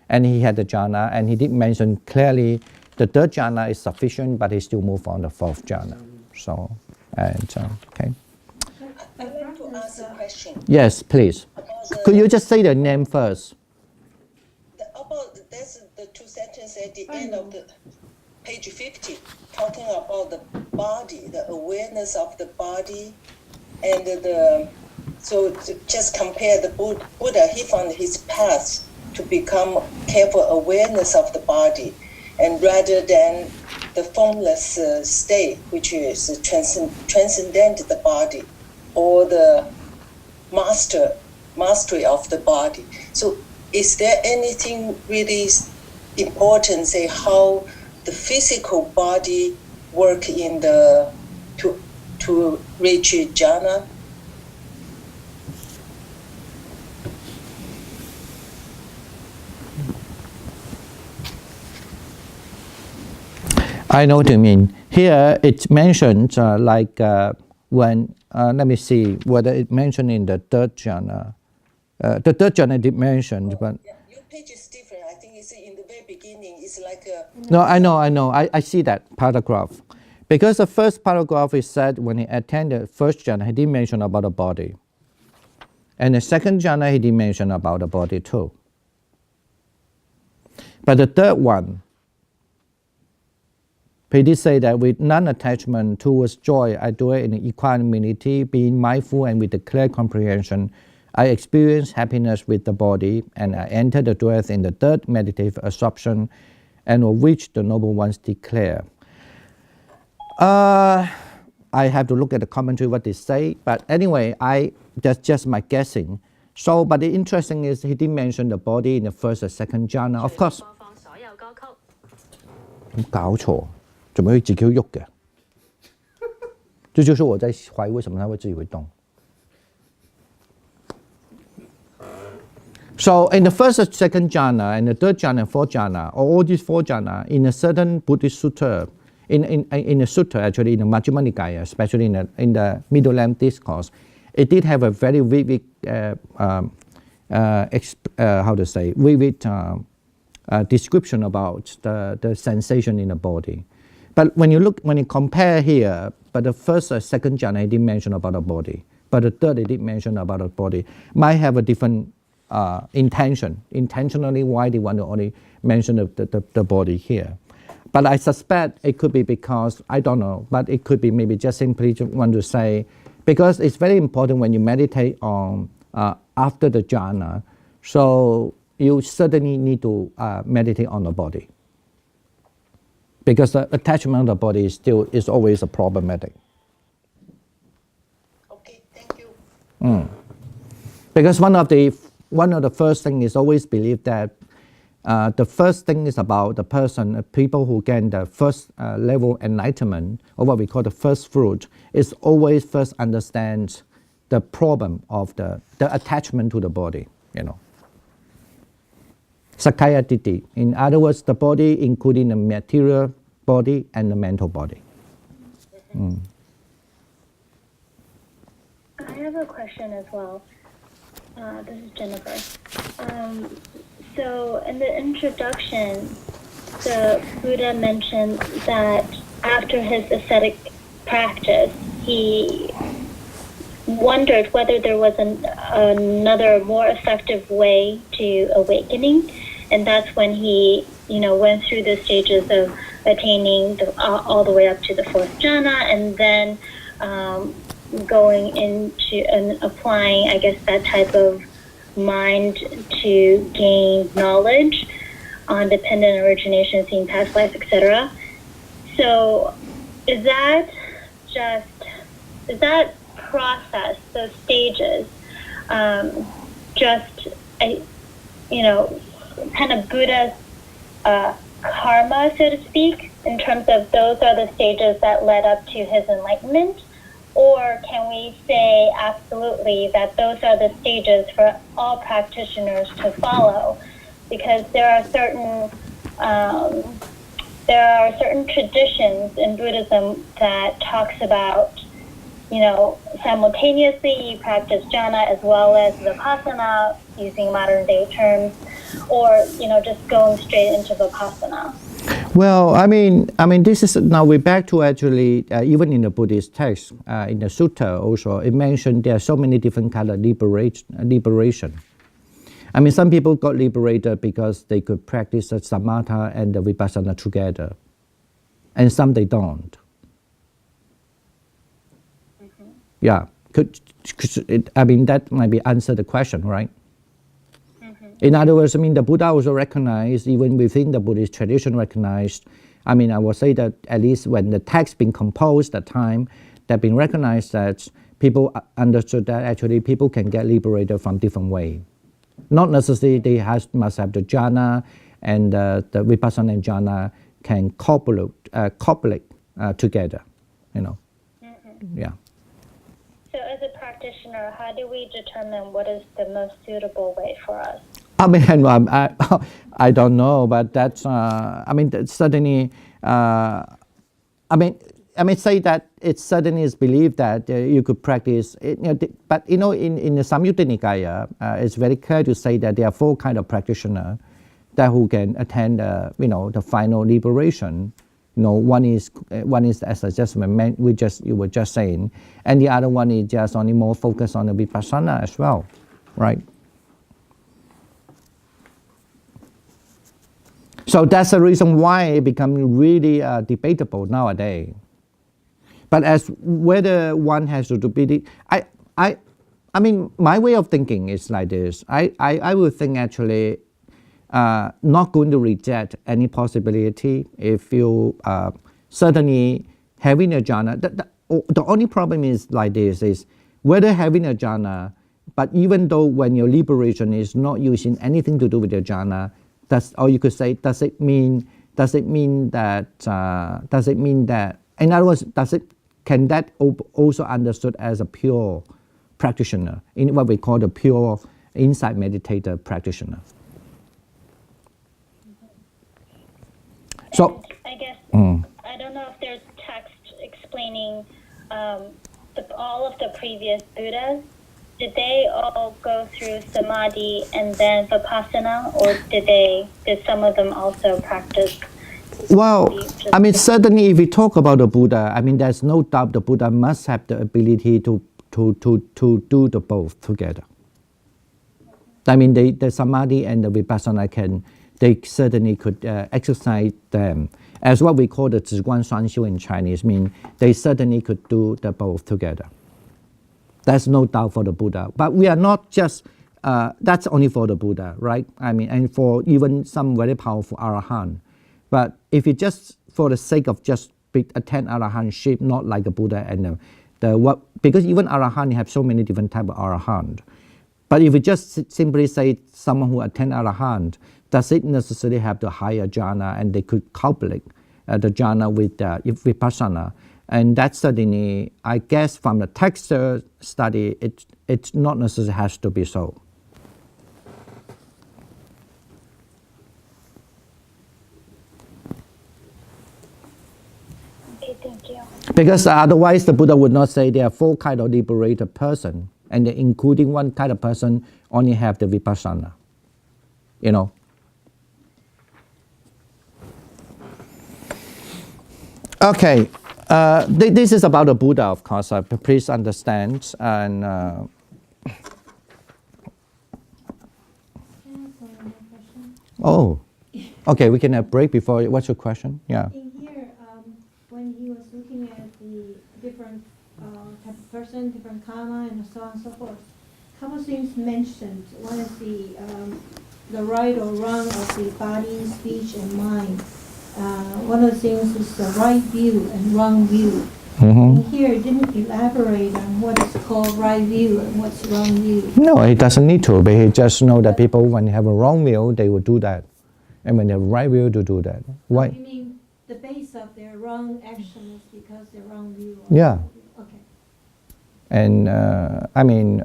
S1: And he had the jhana, and he did mention clearly the third jhana is sufficient, but he still moved on the fourth jhana. So, okay.
S9: I'd like to ask a question.
S1: Yes, please. Could you just say the name first?
S9: That's the two sentences at the end of the page 50, talking about the body, the awareness of the body, and so just compare the Buddha, he found his path to become careful awareness of the body, and rather than the formless state, which is transcendent the body, or the mastery of the body. So is there anything really important, say how the physical body work in to reach jhana?
S1: I know what you mean. Here it's mentioned when, let me see whether it mentioned in the third jhana. The third jhana did mention, but...
S9: Yeah, your page is different. I think it's in the very beginning. It's like a...
S1: No, I know. I see that paragraph. Because the first paragraph is said when he attended first jhana, he did mention about the body. And the second jhana, he did mention about the body too. But the third one, he did say that with non-attachment towards joy, I do it in equanimity, being mindful and with a clear comprehension. I experience happiness with the body, and I enter the dwells in the third meditative absorption, and of which the noble ones declare. I have to look at the commentary what they say, but anyway, that's just my guessing. So, but the interesting is he did mention the body in the first and second jhana, of course. 搞錯，怎麼會自己喐嘅？這就是我在懷疑為什麼它會自己會動。So in the first and second jhana, and the third jhana and fourth jhana, all these four jhana, in a certain Buddhist sutta, in a sutta actually, in the Majjhima Nikaya, especially in the Middle Length Discourse, it did have a very vivid, description about the sensation in the body. But when you compare here, but the first or second jhana he didn't mention about the body. But the third he did mention about the body. Might have a different intentionally why they want to only mention the body here. But I suspect it could be because, I don't know, but it could be maybe just simply want to say, because it's very important when you meditate on after the jhana, so you certainly need to meditate on the body. Because the attachment of the body is always a problematic.
S9: Okay, thank you.
S1: Because one of the first things is always believe that the first thing is about the person, people who gain the first level enlightenment, or what we call the first fruit, is always first understands the problem of the attachment to the body, Sakaya Ditti. In other words, the body including the material body and the mental body.
S10: I have a question as well. This is Jennifer. So in the introduction, the Buddha mentioned that after his ascetic practice, he wondered whether there was another more effective way to awakening, and that's when he, went through the stages of attaining all the way up to the fourth jhana, and then going into and applying, I guess, that type of mind to gain knowledge on dependent origination, seeing past life, etc. So is that process, those stages, kind of Buddha's karma, so to speak, in terms of those are the stages that led up to his enlightenment? Or can we say absolutely that those are the stages for all practitioners to follow? Because there are certain traditions in Buddhism that talks about, simultaneously you practice jhana as well as vipassana, using modern day terms, or just going straight into vipassana.
S1: Well, I mean, this is now we're back to actually even in the Buddhist text, in the sutta also, it mentioned there are so many different kind of liberation. I mean, some people got liberated because they could practice the samatha and the vipassana together, and some they don't. Yeah, that might be answer the question, right? In other words, the Buddha also recognized, even within the Buddhist tradition recognized, I would say that at least when the text been composed at that time, they've been recognized that people understood that actually people can get liberated from different ways. Not necessarily they must have the jhana and the vipassana and jhana can copulate together, Yeah.
S10: So as a practitioner, how do we determine what is the most suitable way for us?
S1: I don't know, but that's, certainly, say that it certainly is believed that you could practice, but in the Samyutta Nikaya, it's very clear to say that there are 4 kinds of practitioners who can attain the final liberation. One is as I just you were just saying, and the other one is just only more focused on the vipassana as well, right? So that's the reason why it becomes really debatable nowadays. But as whether one has to be, my way of thinking is like this. I would think actually not going to reject any possibility if you certainly having a jhana. The only problem is like this, is whether having a jhana, but even though when your liberation is not using anything to do with your jhana, that's all you could say. Does it mean that? In other words, can that also understood as a pure practitioner, in what we call the pure insight meditator practitioner? So
S10: I guess I don't know if there's text explaining all of the previous Buddhas. Did they all go through samadhi and then vipassana, or did some of them also practice
S1: Well,
S10: Just-
S1: I mean, certainly if we talk about the Buddha, I mean, there's no doubt the Buddha must have the ability to do the both together. I mean, the samadhi and the vipassana they certainly could exercise them as what we call the 止观双修 in Chinese, mean they certainly could do the both together. There's no doubt for the Buddha. But we are not just, that's only for the Buddha, right? I mean, and for even some very powerful Arahant. But if you just, for the sake of just attend Arahant shape, not like a Buddha and because even Arahant, you have so many different types of Arahant. But if you just simply say someone who attend Arahant, does it necessarily have the higher jhana, and they could calculate the jhana with vipassana? And that's certainly, I guess, from the text study, it's not necessarily has to be so.
S10: Okay, thank you.
S1: Because otherwise, the Buddha would not say there are 4 kinds of liberated person, and including one kind of person only have the vipassana. You know. Okay, this is about the Buddha, of course. Please understand. And
S7: Can I ask one more question?
S1: oh, okay, we can have break before. What's your question? Yeah.
S7: In here, when he was looking at the different type of person, different karma, and so on and so forth, a couple of things mentioned. One is the right or wrong of the body, speech, and mind. One of the things is the right view and wrong view.
S1: Mm-hmm.
S7: In here, it didn't elaborate on what is called right view and what's wrong view.
S1: No, he doesn't need to, but he just know that people, when they have a wrong view, they will do that. And when they have a right view, to do that. Why?
S7: You mean the base of their wrong action is because their wrong view?
S1: Yeah.
S7: Okay.
S1: And I mean,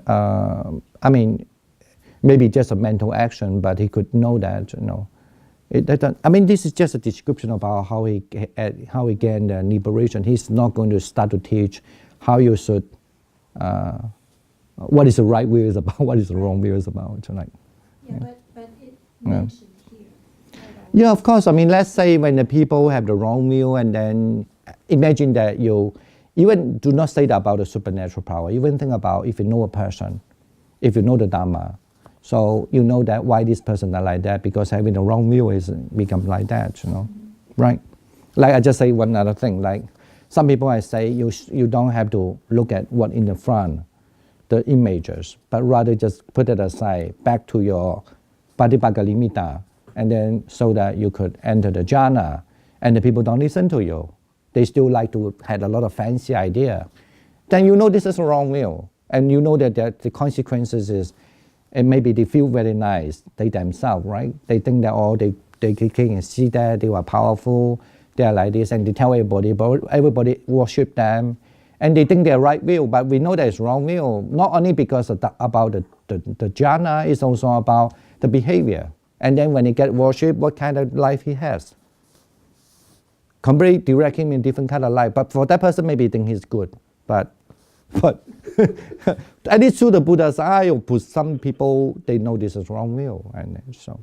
S1: maybe just a mental action, but he could know that, you know. This is just a description about how he gained liberation. He's not going to start to teach how you should, what is the right view is about, what is the wrong view is about tonight.
S7: Yeah, but it mentioned here.
S1: Yeah, of course. I mean, let's say when the people have the wrong view, and then imagine that you even do not say that about the supernatural power. Even think about if you know a person, if you know the Dhamma. So you know that why this person is like that, because having the wrong view is become like that, you know, right? Like I just say one other thing, like some people I say you don't have to look at what in the front, the images, but rather just put it aside, back to your Patipagalimitta, and then so that you could enter the jhana, and the people don't listen to you. They still like to have a lot of fancy idea. Then you know this is a wrong view, and you know that the consequences is, and maybe they feel very nice, they themselves, right? They think that they can see that they are powerful, they are like this, and they tell everybody, but everybody worship them, and they think they're right view, but we know that it's wrong view, not only because of about the jhana, it's also about the behavior. And then when he get worship, what kind of life he has. Completely direct him in different kind of life, but for that person maybe think he's good, but at least through the Buddha's eye, some people, they know this is wrong view, and so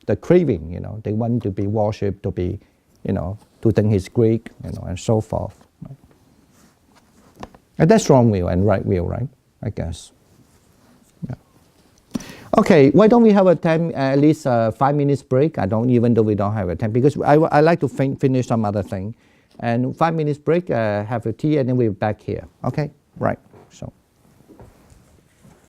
S1: the craving, you know, they want to be worshipped, to be, you know, to think he's Greek, you know, and so forth. Right? And that's wrong view and right view, right? I guess. Yeah. Okay, why don't we have at least 5 minutes break? Even though we don't have a time, because I like to finish some other thing. And 5 minutes break, have a tea, and then we're back here. Okay, right.